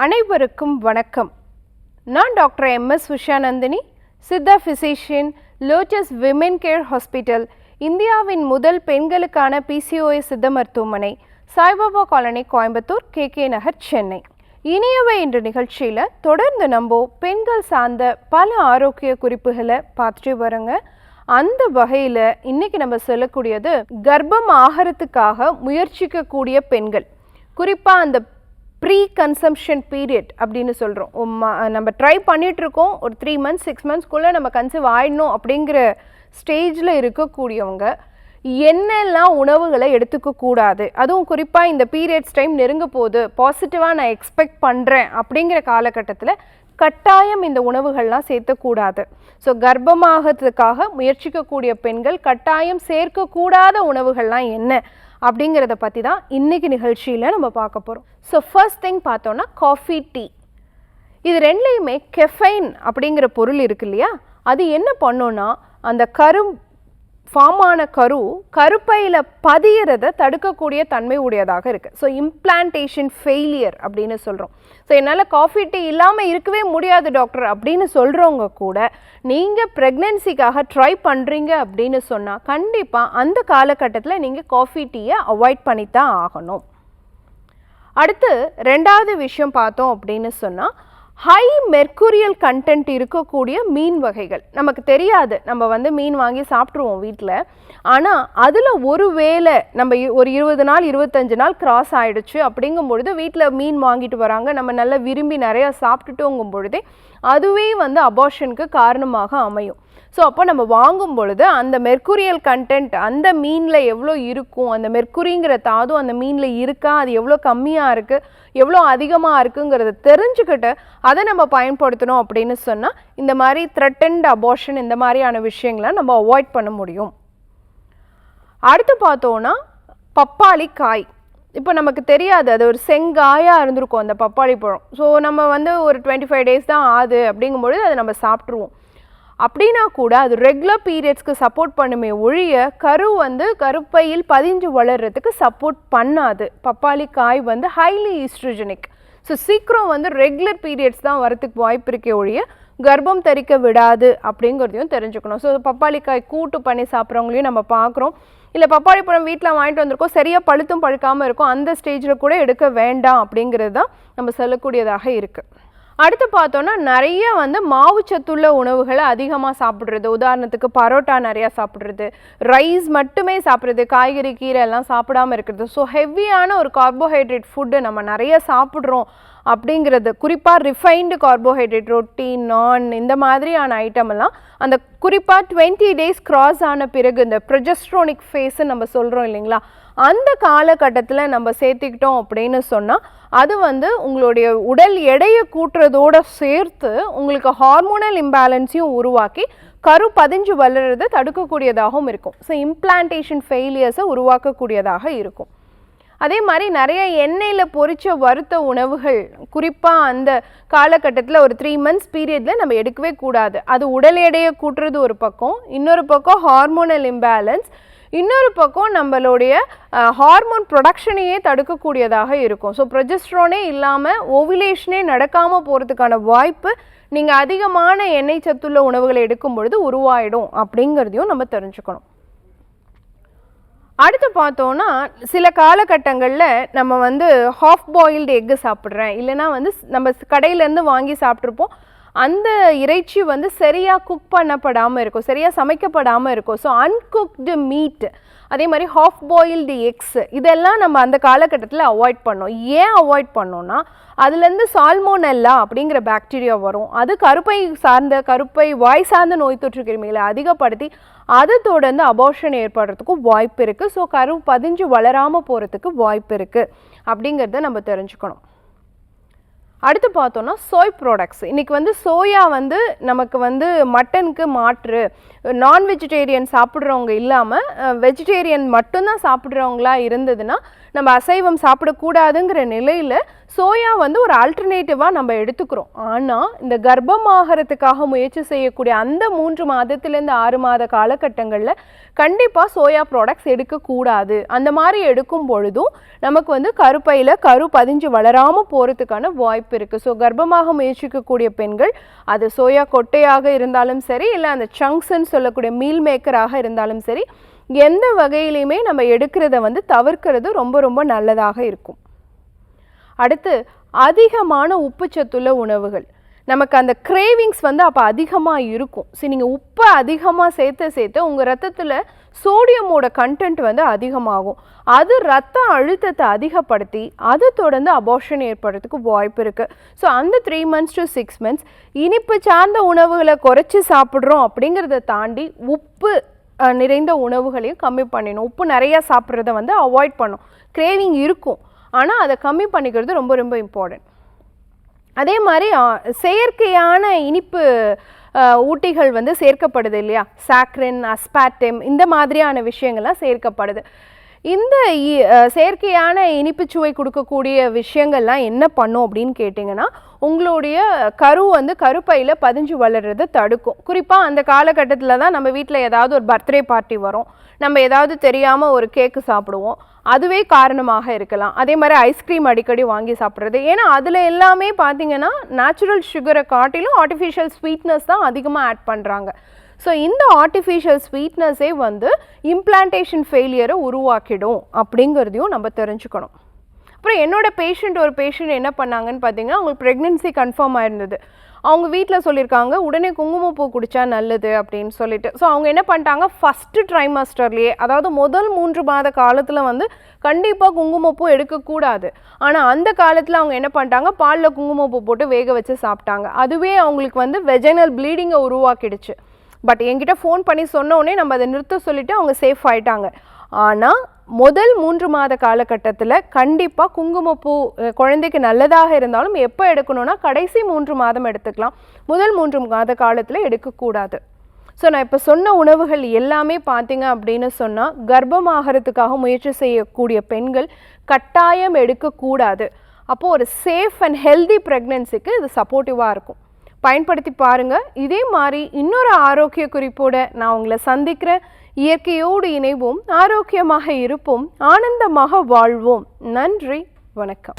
அனைவருக்கும் வணக்கம். நான் doctor MS Usha Nandhini, Siddha physician, lotus women care hospital, இந்தியாவின் முதல் பெண்களுக்கான பிசிஓஎஸ் சித்த மருத்துவமனை, சாய்பாபா காலனி, கோயம்புத்தூர், கேகே நகர், சென்னை. இனியவை என்ற நிகழ்ச்சியில் தொடர்ந்து நம்ம பெண்கள் சார்ந்த பல ஆரோக்கிய குறிப்புகளை பார்த்துட்டு வரோங்க. அந்த வகையில் இன்னைக்கு நம்ம சொல்லக்கூடியது கர்ப்பம் ஆகிறதுக்காக முயற்சிக்கக்கூடிய பெண்கள், குறிப்பாக அந்த ப்ரீ கன்சம்ஷன் பீரியட் அப்படின்னு சொல்கிறோம். நம்ம ட்ரை பண்ணிகிட்ருக்கோம், ஒரு 3 months 6 monthsக்குள்ளே நம்ம கன்சீவ் ஆகிடணும் அப்படிங்கிற ஸ்டேஜில் இருக்கக்கூடியவங்க என்னெல்லாம் உணவுகளை எடுத்துக்கக்கூடாது, அதுவும் குறிப்பாக இந்த பீரியட்ஸ் டைம் நெருங்க போது பாசிட்டிவாக நான் எக்ஸ்பெக்ட் பண்ணுறேன் அப்படிங்கிற காலகட்டத்தில் கட்டாயம் இந்த உணவுகள்லாம் சேர்த்தக்கூடாது. ஸோ கர்ப்பமாகறதுக்காக முயற்சிக்கக்கூடிய பெண்கள் கட்டாயம் சேர்க்கக்கூடாத உணவுகள்லாம் என்ன அப்படிங்கிறத பற்றி தான் இன்றைக்கி நிகழ்ச்சியில் நம்ம பார்க்க போகிறோம். ஸோ ஃபர்ஸ்ட் திங் பார்த்தோன்னா காஃபி, டீ. இது ரெண்டுலேயுமே கெஃபைன் அப்படிங்கிற பொருள் இருக்கு இல்லையா, அது என்ன பண்ணோன்னா அந்த ஃபார்மான கருப்பையில் பதியறதை தடுக்கக்கூடிய தன்மை உடையதாக இருக்குது. ஸோ இம்ப்ளான்டேஷன் ஃபெயிலியர் அப்படின்னு சொல்கிறோம். ஸோ என்னால் காஃபி டீ இல்லாமல் இருக்கவே முடியாது டாக்டர் அப்படின்னு சொல்கிறவங்க கூட நீங்கள் ப்ரெக்னென்சிக்காக ட்ரை பண்ணுறீங்க அப்படின்னு சொன்னால் கண்டிப்பாக அந்த காலகட்டத்தில் நீங்கள் காஃபி டீயை அவாய்ட் பண்ணித்தான் ஆகணும். அடுத்து ரெண்டாவது விஷயம் பார்த்தோம் அப்படின்னு சொன்னால் ஹை மெர்க்குரியல் கண்டென்ட் இருக்கக்கூடிய மீன் வகைகள். நமக்கு தெரியாது, நம்ம மீன் வாங்கி சாப்பிட்ருவோம் வீட்டில். ஆனால் அதில் ஒரு வேளை நம்ம ஒரு 20 நாள் 25 நாள் கிராஸ் ஆகிடுச்சு அப்படிங்கும்பொழுது வீட்டில் மீன் வாங்கிட்டு வராங்க, நம்ம நல்லா விரும்பி நிறையா சாப்பிட்டுட்டோங்கும் பொழுதே அதுவே அபார்ஷனுக்கு காரணமாக அமையும். ஸோ அப்போ நம்ம வாங்கும் பொழுது அந்த மெர்க்குரியல் கண்டென்ட் அந்த மீனில் எவ்வளோ இருக்கும், அந்த மெர்க்குரிங்கிற தாது அந்த மீனில் இருக்கா, அது எவ்வளோ கம்மியாக இருக்குது எவ்வளோ அதிகமாக இருக்குங்கிறத தெரிஞ்சுக்கிட்டு அதை நம்ம பயன்படுத்தணும் அப்படின்னு சொன்னால் இந்த மாதிரி த்ரெட்டன்ட் அபார்ஷன் இந்த மாதிரியான விஷயங்களை நம்ம அவாய்ட் பண்ண முடியும். அடுத்து பார்த்தோன்னா பப்பாளி காய். இப்போ நமக்கு தெரியாது, அது ஒரு செங்காயாக இருந்திருக்கும் அந்த பப்பாளி பழம். ஸோ நம்ம ஒரு 25 days தான் ஆகுது அப்படிங்கும்பொழுது அதை நம்ம சாப்பிட்ருவோம். அப்படின்னா கூட அது ரெகுலர் பீரியட்ஸ்க்கு சப்போர்ட் பண்ணுமே ஒழிய கருப்பையில் பதிஞ்சு வளர்கிறதுக்கு சப்போர்ட் பண்ணாது. பப்பாளி காய் ஹைலி ஈஸ்ட்ரோஜெனிக். ஸோ சீக்கிரம் ரெகுலர் பீரியட்ஸ் தான் வரத்துக்கு வாய்ப்பு இருக்கே ஒழிய கர்ப்பம் தரிக்க விடாது அப்படிங்கிறதையும் தெரிஞ்சுக்கணும். ஸோ பப்பாளி காய் கூட்டு பண்ணி சாப்பிட்றவங்களையும் நம்ம பார்க்குறோம். இல்லை பப்பாளி பழம் வீட்டில் வாங்கிட்டு வந்திருக்கோம், சரியாக பழுத்தும் பழுக்காமல் இருக்கும், அந்த ஸ்டேஜில் கூட எடுக்க வேண்டாம் அப்படிங்கிறது தான் நம்ம சொல்லக்கூடியதாக இருக்குது. அடுத்து பார்த்தோன்னா நிறைய மாவு சத்துள்ள உணவுகளை அதிகமாக சாப்பிட்றது. உதாரணத்துக்கு பரோட்டா நிறையா சாப்பிட்றது, ரைஸ் மட்டுமே சாப்பிட்றது, காய்கறி கீரை எல்லாம் சாப்பிடாமல் இருக்கிறது. ஸோ ஹெவியான ஒரு கார்போஹைட்ரேட் ஃபுட்டு நம்ம நிறைய சாப்பிட்றோம் அப்படிங்கிறது, குறிப்பாக ரிஃபைன்டு கார்போஹைட்ரேட், ரொட்டி, நான் இந்த மாதிரியான ஐட்டம் எல்லாம் அந்த குறிப்பாக 20 days கிராஸ் ஆன பிறகு இந்த ப்ரொஜெஸ்ட்ரோனிக் ஃபேஸுன்னு நம்ம சொல்கிறோம் இல்லைங்களா, அந்த காலகட்டத்தில் நம்ம சேர்த்துக்கிட்டோம் அப்படின்னு சொன்னால் அது உங்களுடைய உடல் எடையை கூட்டுறதோடு சேர்த்து உங்களுக்கு ஹார்மோனல் இம்பேலன்ஸையும் உருவாக்கி பதிஞ்சு வளர்கிறத தடுக்கக்கூடியதாகவும் இருக்கும். ஸோ இம்ப்ளான்டேஷன் ஃபெயிலியர்ஸை உருவாக்கக்கூடியதாக இருக்கும். அதே மாதிரி நிறைய எண்ணெயில் பொரித்த வறுத்த உணவுகள் குறிப்பாக அந்த காலகட்டத்தில் ஒரு 3 months பீரியடில் நம்ம எடுக்கவே கூடாது. அது உடல் எடையை கூட்டுறது ஒரு பக்கம், இன்னொரு பக்கம் ஹார்மோனல் இம்பேலன்ஸ், இன்னொரு பக்கம் நம்மளுடைய ஹார்மோன் ப்ரொடக்ஷனையே தடுக்கக்கூடியதாக இருக்கும். ஸோ ப்ரொஜெஸ்ட்ரோனே இல்லாமல் ஓவிலேஷனே நடக்காமல் போகிறதுக்கான வாய்ப்பு நீங்கள் அதிகமான எண்ணெய் சத்துள்ள உணவுகளை எடுக்கும் பொழுது உருவாயிடும் அப்படிங்கிறதையும் நம்ம தெரிஞ்சுக்கணும். அடுத்து பார்த்தோன்னா சில காலகட்டங்களில் நம்ம ஹாஃப் பாயில்டு எக்கு சாப்பிட்றேன், இல்லைனா நம்ம கடையிலேருந்து வாங்கி சாப்பிட்ருப்போம், அந்த இறைச்சி சரியாக குக் பண்ணப்படாமல் இருக்கும், சரியாக சமைக்கப்படாமல் இருக்கும். ஸோ அன்குக்டு மீட், அதே மாதிரி ஹாஃப் பாயில்டு எக்ஸ், இதெல்லாம் நம்ம அந்த காலகட்டத்தில் அவாய்ட் பண்ணோம். ஏன் அவாய்ட் பண்ணோன்னா அதுலேருந்து சால்மோனெல்லா அப்படிங்கிற பாக்டீரியா வரும். அது கருப்பை வாய் சார்ந்த நோய் தொற்று கிருமிகளை அதிகப்படுத்தி அதை தொடர்ந்து அபார்ஷன் ஏற்படுறதுக்கும் வாய்ப்பு இருக்குது. ஸோ பதிஞ்சு வளராமல் போகிறதுக்கு வாய்ப்பு இருக்குது அப்படிங்கிறத நம்ம தெரிஞ்சுக்கணும். அடுத்து பார்த்தோன்னா சோய் ப்ராடக்ட்ஸ். இன்றைக்கி சோயா நமக்கு மட்டனுக்கு மாற்று, நான் வெஜிடேரியன் சாப்பிட்றவங்க இல்லாமல் வெஜிடேரியன் மட்டும்தான் சாப்பிட்றவங்களா இருந்ததுன்னா நம்ம அசைவம் சாப்பிடக்கூடாதுங்கிற நிலையில் சோயா வந்து ஒரு ஆல்டர்னேட்டிவாக நம்ம எடுத்துக்கிறோம். ஆனால் இந்த கர்ப்பமாகறதுக்காக முயற்சி செய்யக்கூடிய அந்த 3 மாதத்துலேருந்து 6 மாத காலகட்டங்களில் கண்டிப்பாக சோயா ப்ராடக்ட்ஸ் எடுக்கக்கூடாது. அந்த மாதிரி எடுக்கும் பொழுதும் நமக்கு வந்து கருப்பையில் கரு பதிஞ்சு வளராமல் போகிறதுக்கான வாய்ப்பு இருக்குது. ஸோ கர்ப்பமாக முயற்சிக்கக்கூடிய பெண்கள் அது சோயா கொட்டையாக இருந்தாலும் சரி, இல்லை அந்த சங்க்ஸ்ன்னு சொல்லக்கூடிய மீல் மேக்கராக இருந்தாலும் சரி, எந்த வகையிலையுமே நம்ம எடுக்கிறத வந்து தவிர்க்கிறது ரொம்ப ரொம்ப நல்லதாக இருக்கும். அடுத்து அதிகமான உப்புச்சத்துள்ள உணவுகள். நமக்கு அந்த கிரேவிங்ஸ் வந்து அப்போ அதிகமாக இருக்கும். சரி, நீங்கள் உப்பை அதிகமாக சேர்த்து உங்கள் ரத்தத்தில் சோடியமோட கண்டென்ட் வந்து அதிகமாகும். அது ரத்த அழுத்தத்தை அதிகப்படுத்தி அதை தொடர்ந்து அபார்ஷன் ஏற்படுறதுக்கு வாய்ப்பு இருக்குது. ஸோ அந்த 3 months to 6 months இனிப்பு சார்ந்த உணவுகளை குறைச்சி சாப்பிட்றோம் அப்படிங்கிறத தாண்டி உப்பு நிறைந்த உணவுகளையும் கம்மி பண்ணிடணும். உப்பு நிறையா சாப்பிட்றத வந்து அவாய்ட் பண்ணும். கிரேவிங் இருக்கும், ஆனால் அதை கம்மி பண்ணிக்கிறது ரொம்ப ரொம்ப இம்பார்ட்டன்ட். அதே மாதிரி செயற்கையான இனிப்பு ஊட்டிகள் வந்து சேர்க்கப்படுது இல்லையா, சாக்ரின், அஸ்பார்டம், இந்த மாதிரியான விஷயங்கள்லாம் சேர்க்கப்படுது. இந்த செயற்கையான இனிப்பு சுவை கொடுக்கக்கூடிய விஷயங்கள்லாம் என்ன பண்ணும் அப்படின்னு கேட்டிங்கன்னா, உங்களுடைய கரு வந்து கருப்பையில் பதிஞ்சு வளர்கிறத தடுக்கும். குறிப்பாக அந்த காலகட்டத்தில் தான் நம்ம வீட்டில் ஏதாவது ஒரு பர்த்டே பார்ட்டி வரும், நம்ம ஏதாவது தெரியாமல் ஒரு கேக்கு சாப்பிடுவோம், அதுவே காரணமாக இருக்கலாம். அதே மாதிரி ஐஸ்கிரீம் அடிக்கடி வாங்கி சாப்பிட்றது, ஏன்னா அதில் எல்லாமே பார்த்திங்கன்னா நேச்சுரல் சுகரை காட்டிலும் ஆர்டிஃபிஷியல் ஸ்வீட்னஸ் தான் அதிகமாக ஆட் பண்ணுறாங்க. ஸோ இந்த ஆர்டிஃபிஷியல் ஸ்வீட்னஸே வந்து இம்ப்ளான்டேஷன் ஃபெயிலியரை உருவாக்கிடும் அப்படிங்கிறதையும் நம்ம தெரிஞ்சுக்கணும். அப்புறம் என்னோட ஒரு பேஷண்ட் என்ன பண்ணாங்கன்னு பார்த்தீங்கன்னா, அவங்களுக்கு ப்ரெக்னென்சி கன்ஃபார்ம் ஆயிருந்தது. அவங்க வீட்டில் சொல்லியிருக்காங்க உடனே குங்குமப்பூ குடித்தா நல்லது அப்படின்னு சொல்லிட்டு. ஸோ அவங்க என்ன பண்ணிட்டாங்க, ஃபஸ்ட்டு ட்ரைமாஸ்டர்லேயே, அதாவது முதல் 3 மாத காலத்தில் வந்து கண்டிப்பாக குங்குமப்பூ எடுக்கக்கூடாது. ஆனால் அந்த காலத்தில் அவங்க என்ன பண்ணிட்டாங்க, பாலில் குங்குமப்பூ போட்டு வேக வச்சு சாப்பிட்டாங்க. அதுவே அவங்களுக்கு வந்து வெஜைனல் ப்ளீடிங்கை உருவாக்கிடுச்சு. பட் என்கிட்ட ஃபோன் பண்ணி சொன்னோடனே நம்ம அதை நிறுத்த சொல்லிவிட்டு அவங்க சேஃப் ஆகிட்டாங்க. ஆனால் முதல் 3 மாத காலகட்டத்தில் கண்டிப்பாக குங்குமப்பூ குழந்தைக்கு நல்லதாக இருந்தாலும் எப்போ எடுக்கணும்னா கடைசி 3 மாதம் எடுத்துக்கலாம். முதல் 3 மாத காலத்தில் எடுக்கக்கூடாது. ஸோ நான் இப்போ சொன்ன உணவுகள் எல்லாமே பார்த்தீங்க அப்படின்னு சொன்னால் கர்ப்பமாகறதுக்காக முயற்சி செய்யக்கூடிய பெண்கள் கட்டாயம் எடுக்கக்கூடாது. அப்போது ஒரு சேஃப் அண்ட் ஹெல்தி ப்ரெக்னென்சிக்கு இது சப்போர்ட்டிவாக இருக்கும். பயன்படுத்தி பாருங்கள். இதே மாதிரி இன்னொரு ஆரோக்கிய குறிப்போடு நான் உங்களை சந்திக்கிறேன். இயற்கையோடு இணைவோம், ஆரோக்கியமாக இருப்போம், ஆனந்தமாக வாழ்வோம். நன்றி, வணக்கம்.